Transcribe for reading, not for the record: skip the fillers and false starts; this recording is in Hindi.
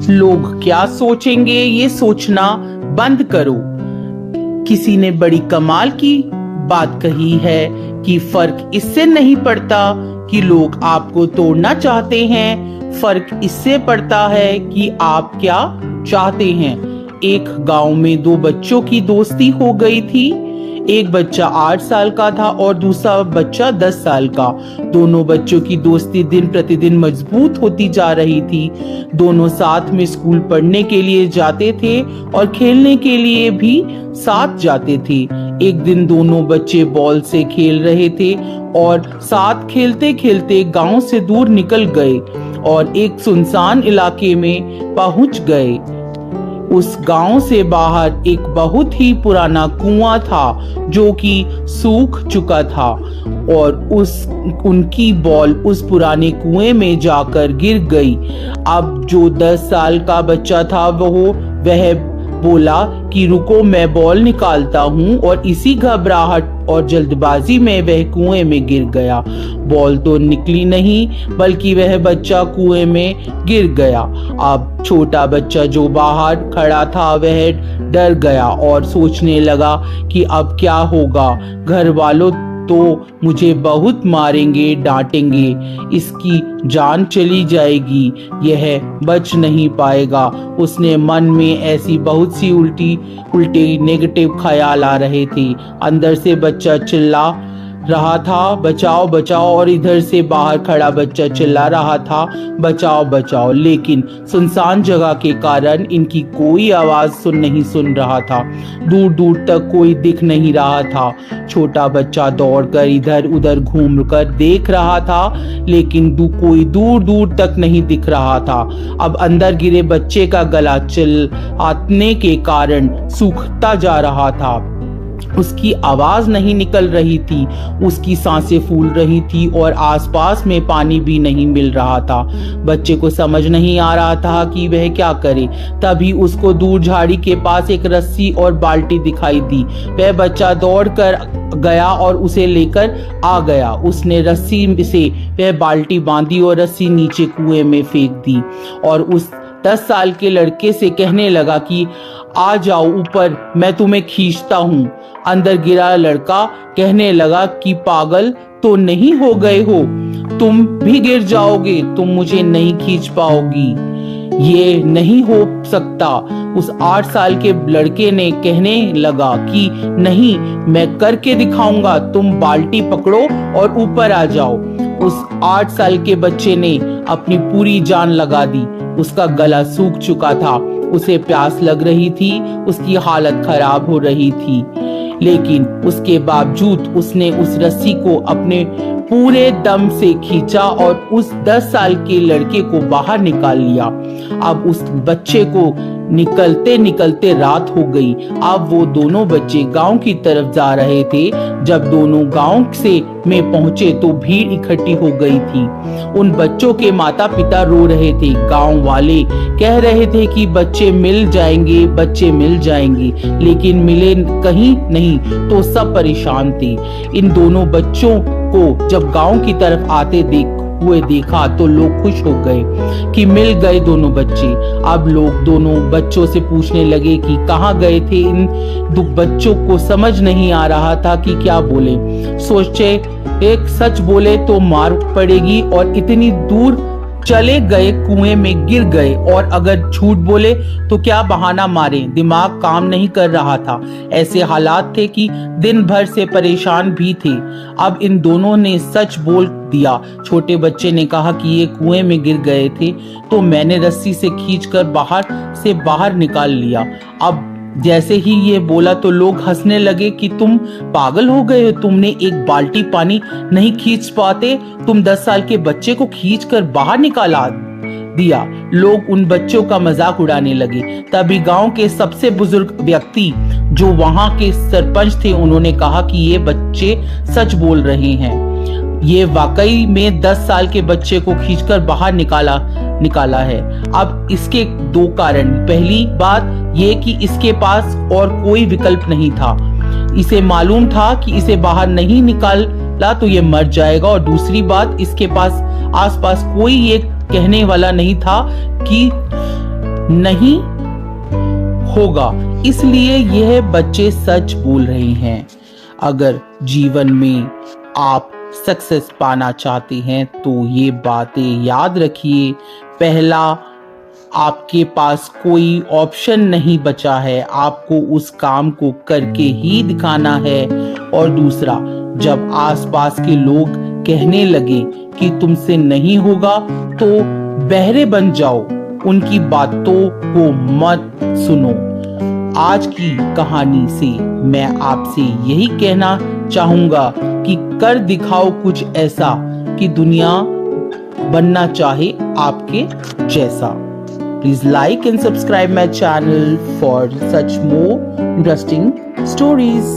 लोग क्या सोचेंगे ये सोचना बंद करो। किसी ने बड़ी कमाल की बात कही है कि फर्क इससे नहीं पड़ता कि लोग आपको तोड़ना चाहते हैं, फर्क इससे पड़ता है कि आप क्या चाहते हैं। एक गांव में दो बच्चों की दोस्ती हो गई थी। एक बच्चा 8 साल का था और दूसरा बच्चा 10 साल का। दोनों बच्चों की दोस्ती दिन प्रतिदिन मजबूत होती जा रही थी। दोनों साथ में स्कूल पढ़ने के लिए जाते थे और खेलने के लिए भी साथ जाते थे। एक दिन दोनों बच्चे बॉल से खेल रहे थे और साथ खेलते खेलते गांव से दूर निकल गए और एक सुनसान इलाके में पहुंच गए। उस गांव से बाहर एक बहुत ही पुराना कुआं था जो कि सूख चुका था और उनकी बॉल उस पुराने कुएं में जाकर गिर गई। अब जो 10 साल का बच्चा था वह बोला कि रुको, मैं बॉल निकालता हूँ, और इसी घबराहट और जल्दबाजी में वह कुएं में गिर गया। बॉल तो निकली नहीं बल्कि वह बच्चा कुएं में गिर गया। अब छोटा बच्चा जो बाहर खड़ा था वह डर गया और सोचने लगा कि अब क्या होगा। घर वालों तो मुझे बहुत मारेंगे, डांटेंगे, इसकी जान चली जाएगी, यह बच नहीं पाएगा। उसने मन में ऐसी बहुत सी उल्टे नेगेटिव ख्याल आ रहे थे। अंदर से बच्चा चिल्ला रहा था बचाओ बचाओ, और इधर से बाहर खड़ा बच्चा चिल्ला रहा था बचाओ बचाओ, लेकिन सुनसान जगह के कारण इनकी कोई आवाज नहीं सुन रहा था। दूर दूर तक कोई दिख नहीं रहा था। छोटा बच्चा दौड़कर इधर उधर घूमकर देख रहा था, लेकिन कोई दूर दूर तक नहीं दिख रहा था। अब अंदर गिरे बच्चे का गला चिल्लाने के कारण सूखता जा रहा था। उसकी आवाज नहीं निकल रही थी, उसकी सांसें फूल रही थी और आसपास में पानी भी नहीं मिल रहा था। बच्चे को समझ नहीं आ रहा था कि वह क्या करे। तभी उसको दूर झाड़ी के पास एक रस्सी और बाल्टी दिखाई दी। वह बच्चा दौड़कर गया और उसे लेकर आ गया। उसने रस्सी से वह बाल्टी बांधी और रस्सी नीचे कुएं में फेंक दी और उस 10 साल के लड़के से कहने लगा कि आ जाओ ऊपर, मैं तुम्हें खींचता हूँ। अंदर गिरा लड़का कहने लगा कि पागल तो नहीं हो गए हो, तुम भी गिर जाओगे, तुम मुझे नहीं खींच पाओगी, ये नहीं हो सकता। उस 8 साल के लड़के ने कहने लगा कि नहीं, मैं करके दिखाऊंगा, तुम बाल्टी पकड़ो और ऊपर आ जाओ। उस 8 साल के बच्चे ने अपनी पूरी जान लगा दी। उसका गला सूख चुका था, उसे प्यास लग रही थी, उसकी हालत खराब हो रही थी, लेकिन उसके बावजूद उसने उस रस्सी को अपने पूरे दम से खींचा और उस 10 साल के लड़के को बाहर निकाल लिया। अब उस बच्चे को निकलते निकलते रात हो गई। अब वो दोनों बच्चे गांव की तरफ जा रहे थे। जब दोनों गांव में पहुंचे तो भीड़ इकट्ठी हो गई थी। उन बच्चों के माता पिता रो रहे थे। गांव वाले कह रहे थे कि बच्चे मिल जाएंगे, बच्चे मिल जाएंगे, लेकिन मिले कहीं नहीं, तो सब परेशान थे। इन दोनों बच्चों को जब गांव की तरफ आते देखा तो लोग खुश हो गए कि मिल गए दोनों बच्चे। अब लोग दोनों बच्चों से पूछने लगे कि कहाँ गए थे। इन दो बच्चों को समझ नहीं आ रहा था कि क्या बोले। सोचे एक सच बोले तो मार पड़ेगी और इतनी दूर चले गए, कुएं में गिर गए, और अगर झूठ बोले तो क्या बहाना मारे। दिमाग काम नहीं कर रहा था। ऐसे हालात थे कि दिन भर से परेशान भी थे। अब इन दोनों ने सच बोल दिया। छोटे बच्चे ने कहा कि ये कुएं में गिर गए थे तो मैंने रस्सी से खींचकर बाहर निकाल लिया। अब जैसे ही ये बोला तो लोग हंसने लगे कि तुम पागल हो गए हो, तुमने एक बाल्टी पानी नहीं खींच पाते, तुम 10 साल के बच्चे को खींचकर बाहर निकाला दिया। लोग उन बच्चों का मजाक उड़ाने लगे। तभी गांव के सबसे बुजुर्ग व्यक्ति जो वहां के सरपंच थे, उन्होंने कहा कि ये बच्चे सच बोल रहे हैं, ये वाकई में 10 साल के बच्चे को खींचकर बाहर निकाला है। अब इसके 2 कारण। पहली बात ये कि इसके पास और कोई विकल्प नहीं था। इसे मालूम था कि इसे बाहर नहीं निकाला तो ये मर जाएगा, और दूसरी बात, इसके पास आसपास कोई ये कहने वाला नहीं था कि नहीं होगा। इसलिए यह बच्चे सच बोल रहे हैं। अगर जीवन में आप सक्सेस पाना चाहते हैं तो ये बातें याद रखिए। पहला, आपके पास कोई ऑप्शन नहीं बचा है, आपको उस काम को करके ही दिखाना है। और दूसरा, जब आसपास के लोग कहने लगे कि तुमसे नहीं होगा तो बहरे बन जाओ, उनकी बातों को मत सुनो। आज की कहानी से मैं आपसे यही कहना चाहूंगा कि कर दिखाओ कुछ ऐसा कि दुनिया बनना चाहे आपके जैसा। Please like and subscribe my channel for such more interesting stories.